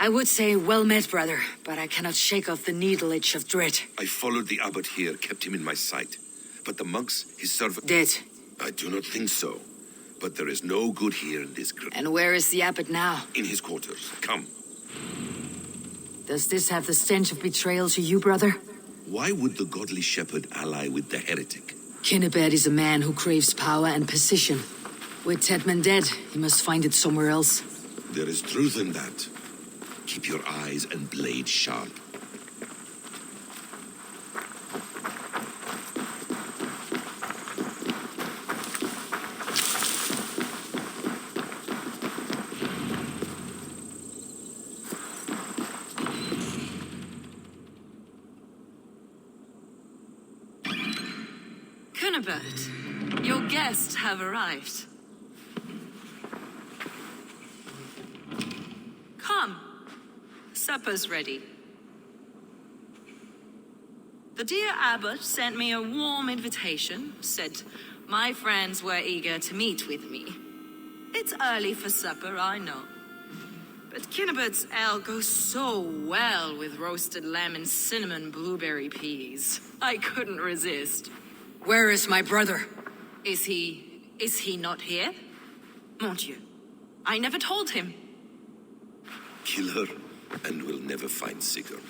I would say well met, brother, but I cannot shake off the needle itch of dread. I followed the abbot here, kept him in my sight. But the monks, his servant... Dead. I do not think so. But there is no good here in this group. And where is the abbot now? In his quarters. Come. Does this have the stench of betrayal to you, brother? Why would the godly shepherd ally with the heretic? Kinnebed is a man who craves power and position. With Tedman dead, he must find it somewhere else. There is truth in that. Keep your eyes and blade sharp. Kinnebed, your guests have arrived. Come. Supper's ready. The dear abbot sent me a warm invitation, said my friends were eager to meet with me. It's early for supper, I know. But Kinnebed's ale goes so well with roasted lamb and cinnamon blueberry peas. I couldn't resist. Where is my brother? Is he not here? Mon Dieu, I never told him. Kill her, and we'll never find Sigurd.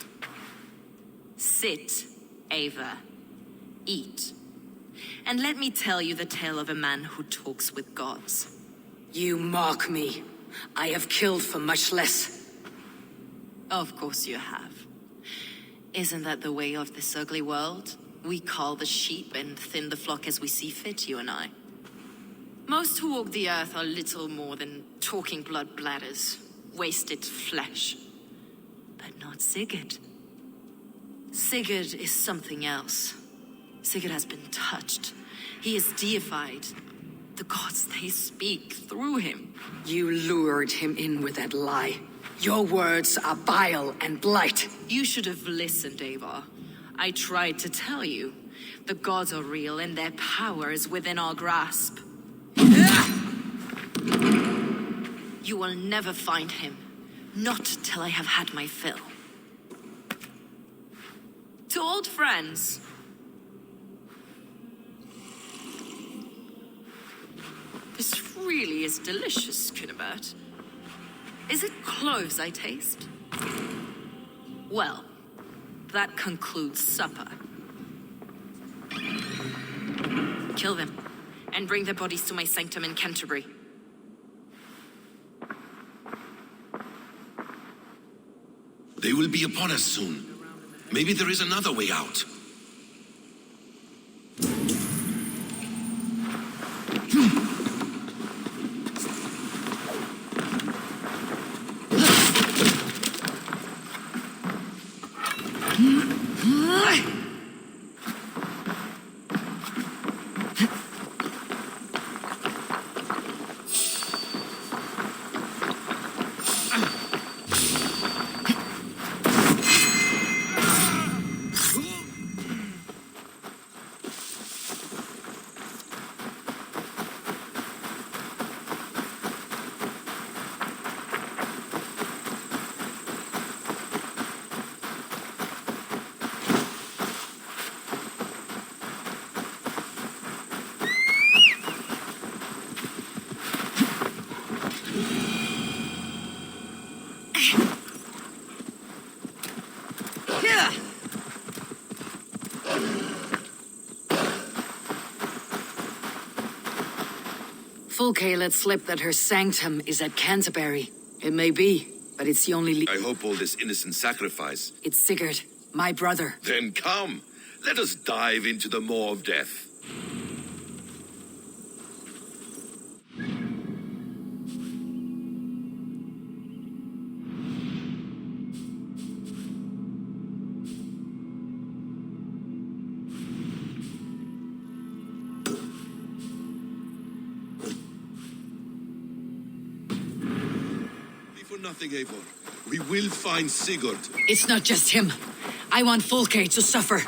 Sit, Ava. Eat. And let me tell you the tale of a man who talks with gods. You mock me. I have killed for much less. Of course you have. Isn't that the way of this ugly world? We cull the sheep and thin the flock as we see fit, you and I. Most who walk the earth are little more than talking blood bladders, wasted flesh. But not Sigurd. Sigurd is something else. Sigurd has been touched. He is deified. The gods, they speak through him. You lured him in with that lie. Your words are bile and blight. You should have listened, Ava. I tried to tell you. The gods are real and their power is within our grasp. You will never find him. Not till I have had my fill. To old friends. This really is delicious, Kinnebed. Is it cloves I taste? Well, that concludes supper. Kill them, and bring their bodies to my sanctum in Canterbury. They will be upon us soon. Maybe there is another way out. Fulke let slip that her sanctum is at Canterbury. It may be, but it's the only I hope all this innocent sacrifice... It's Sigurd, my brother. Then come, let us dive into the maw of death. Nothing, Eivor. We will find Sigurd. It's not just him. I want Fulke to suffer.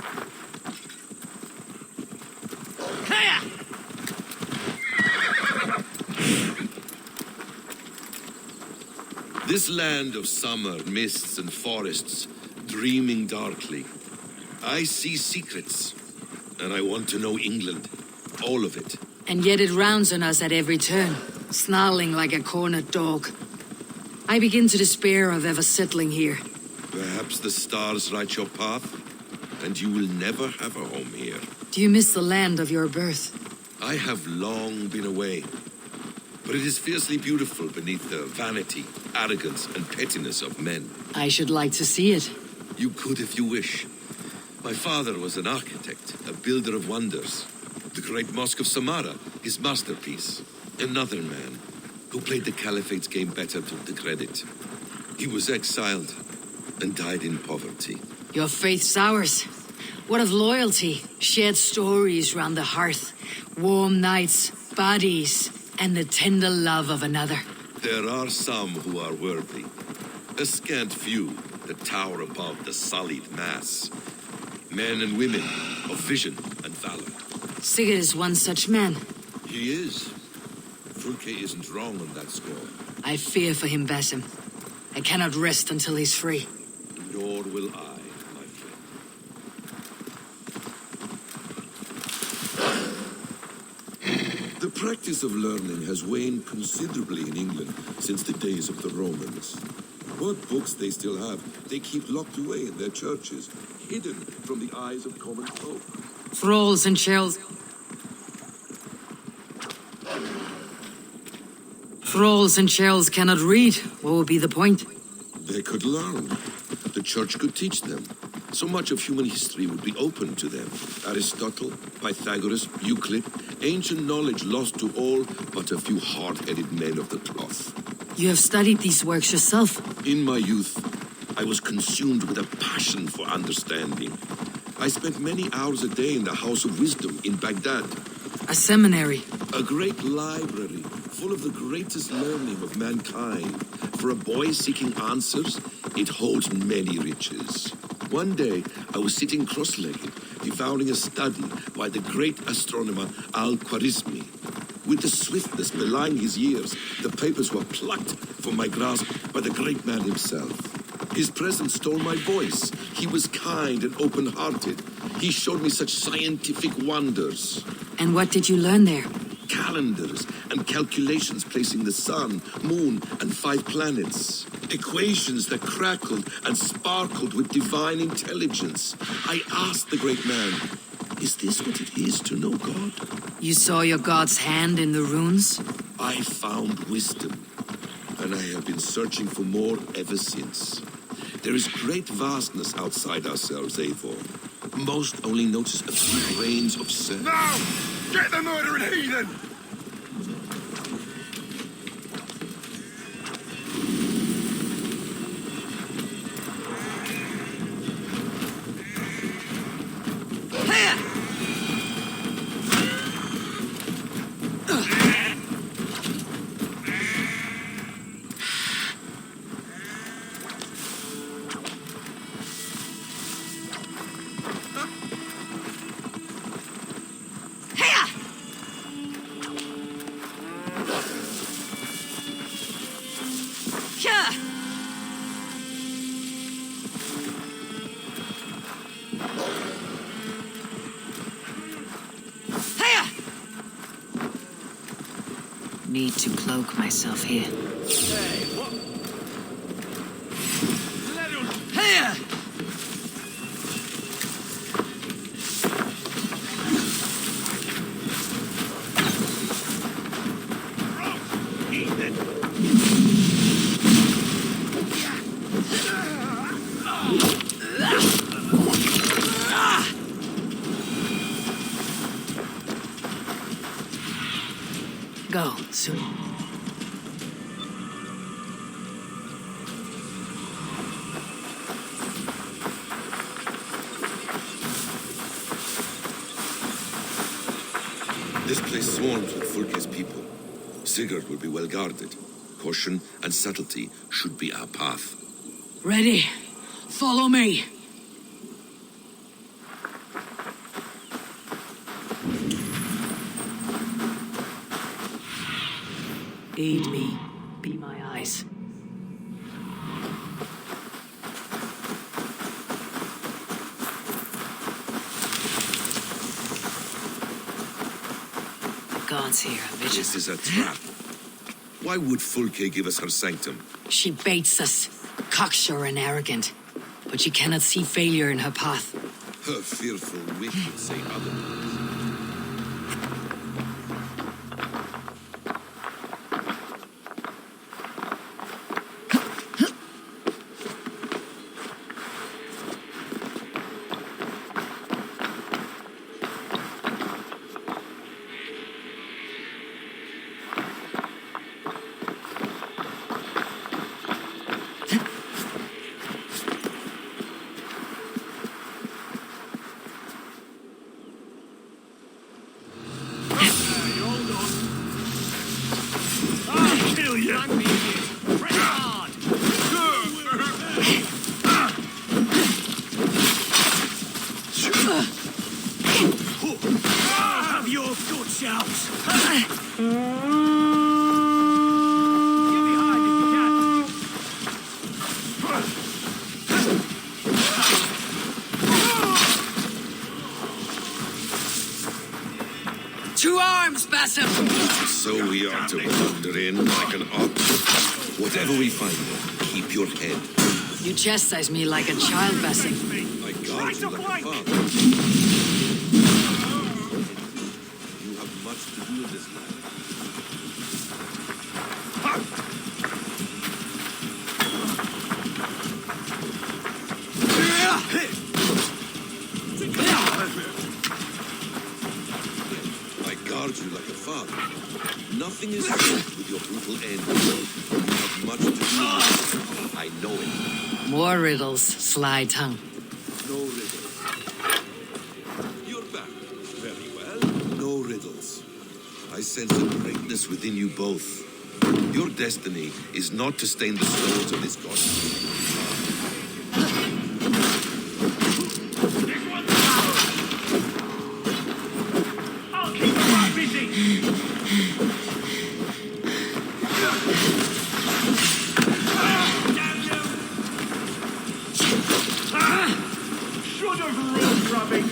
This land of summer, mists and forests, dreaming darkly. I see secrets, and I want to know England. All of it. And yet it rounds on us at every turn, snarling like a cornered dog. I begin to despair of ever settling here. Perhaps the stars write your path, and you will never have a home here. Do you miss the land of your birth? I have long been away, but it is fiercely beautiful beneath the vanity, arrogance, and pettiness of men. I should like to see it. You could if you wish. My father was an architect, a builder of wonders. The great Mosque of Samarra, his masterpiece. Another man who played the Caliphate's game better took the credit. He was exiled and died in poverty. Your faith sours. What of loyalty? Shared stories round the hearth. Warm nights, bodies, and the tender love of another. There are some who are worthy. A scant few that tower above the sullied mass. Men and women of vision and valor. Sigurd is one such man. He is. Fulke isn't wrong on that score. I fear for him, Basim. I cannot rest until he's free. Nor will I, my friend. The practice of learning has waned considerably in England since the days of the Romans. What books they still have, they keep locked away in their churches, hidden from the eyes of common folk. Thralls and churls. Thralls and churls cannot read. What would be the point? They could learn. The church could teach them. So much of human history would be open to them. Aristotle, Pythagoras, Euclid, ancient knowledge lost to all but a few hard-headed men of the cloth. You have studied these works yourself. In my youth, I was consumed with a passion for understanding. I spent many hours a day in the House of Wisdom in Baghdad. A seminary. A great library full of the greatest learning of mankind. For a boy seeking answers, it holds many riches. One day, I was sitting cross-legged, devouring a study by the great astronomer Al-Khwarizmi. With the swiftness belying his years, the papers were plucked from my grasp by the great man himself. His presence stole my voice. He was kind and open-hearted. He showed me such scientific wonders. And what did you learn there? Calendars and calculations placing the sun, moon, and 5 planets. Equations that crackled and sparkled with divine intelligence. I asked the great man, is this what it is to know God? You saw your god's hand in the runes? I found wisdom, and I have been searching for more ever since. There is great vastness outside ourselves, Eivor. Most only notice a few grains of sand. Now! Get the murdering heathen! Need to cloak myself here. Hey, what? Here! Go, soon. This place swarms with Fulke's people. Sigurd will be well guarded. Caution and subtlety should be our path. Ready? Follow me. Aid me. Be my eyes. thoughts here, Mitchell. This is a trap. Why would Fulke give us her sanctum? She baits us, cocksure and arrogant. But she cannot see failure in her path. Her fearful wit would say otherwise. Two arms, Bassam! So we are to wander in like an ox. Whatever we find, keep your head. You chastise me like a child, Bassam. I guard you like a father. You have much to do in this life. I guard you like a father. Nothing is safe with your brutal end. You have much to do. I know it. More riddles, sly tongue. No riddles. You're back. Very well. No riddles. I sense a greatness within you both. Your destiny is not to stain the stones of this goddess. I'll keep you right busy. Should have ruled rubbing.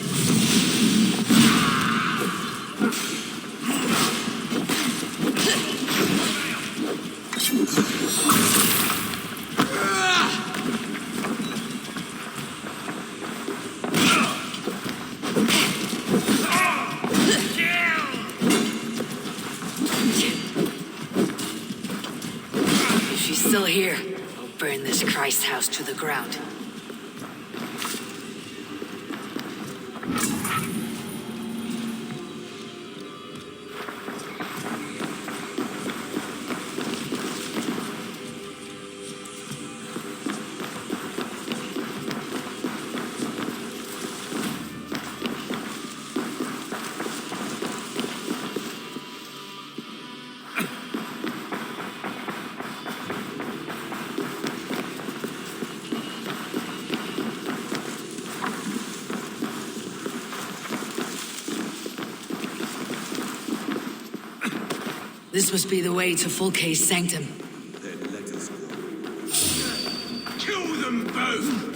If she's still here, I'll burn this Christ house to the ground. This must be the way to Fulke's sanctum. Then let us go. Kill them both.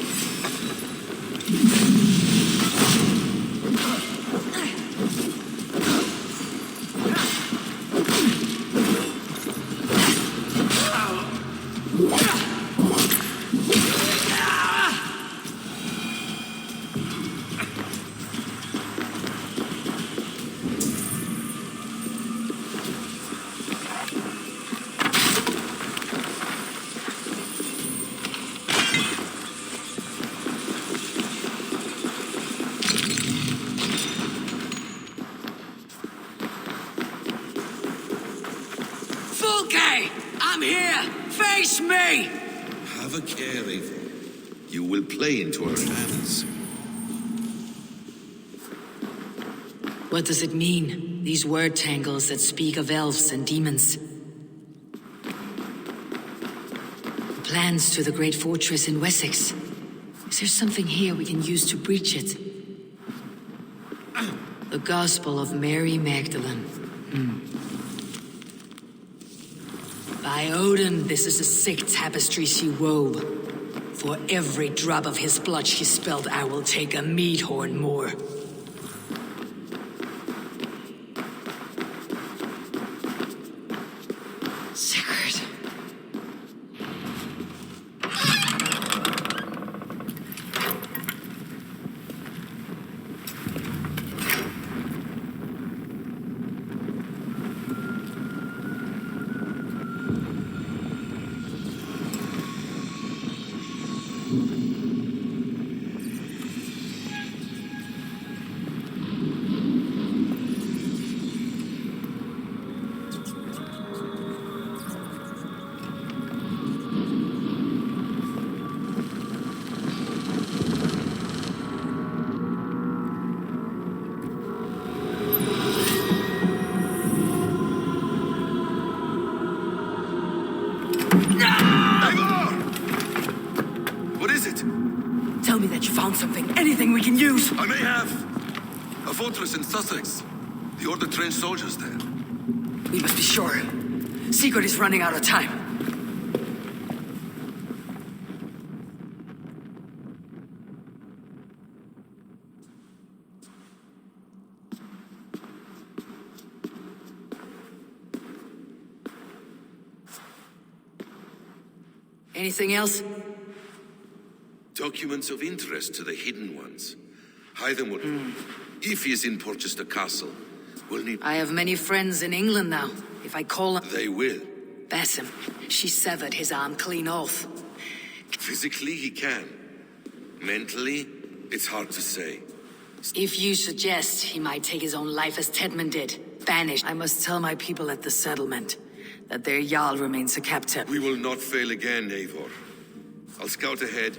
Fulke! I'm here! Face me! Have a care, Eivor. You will play into our hands. What does it mean? These word tangles that speak of elves and demons. Plans to the great fortress in Wessex. Is there something here we can use to breach it? The Gospel of Mary Magdalene. By Odin, this is a sick tapestry she wove. For every drop of his blood she spilled, I will take a meat horn more. can use. I may have. A fortress in Sussex. The Order trained soldiers there. We must be sure. Sigurd is running out of time. Anything else? Documents of interest to the Hidden Ones. Hide them. If he is in Porchester Castle, we'll need... I have many friends in England now. If I call him... They will. Basim, she severed his arm clean off. Physically, he can. Mentally, it's hard to say. If you suggest he might take his own life as Tedman did, banished, I must tell my people at the settlement that their Jarl remains a captive. We will not fail again, Eivor. I'll scout ahead.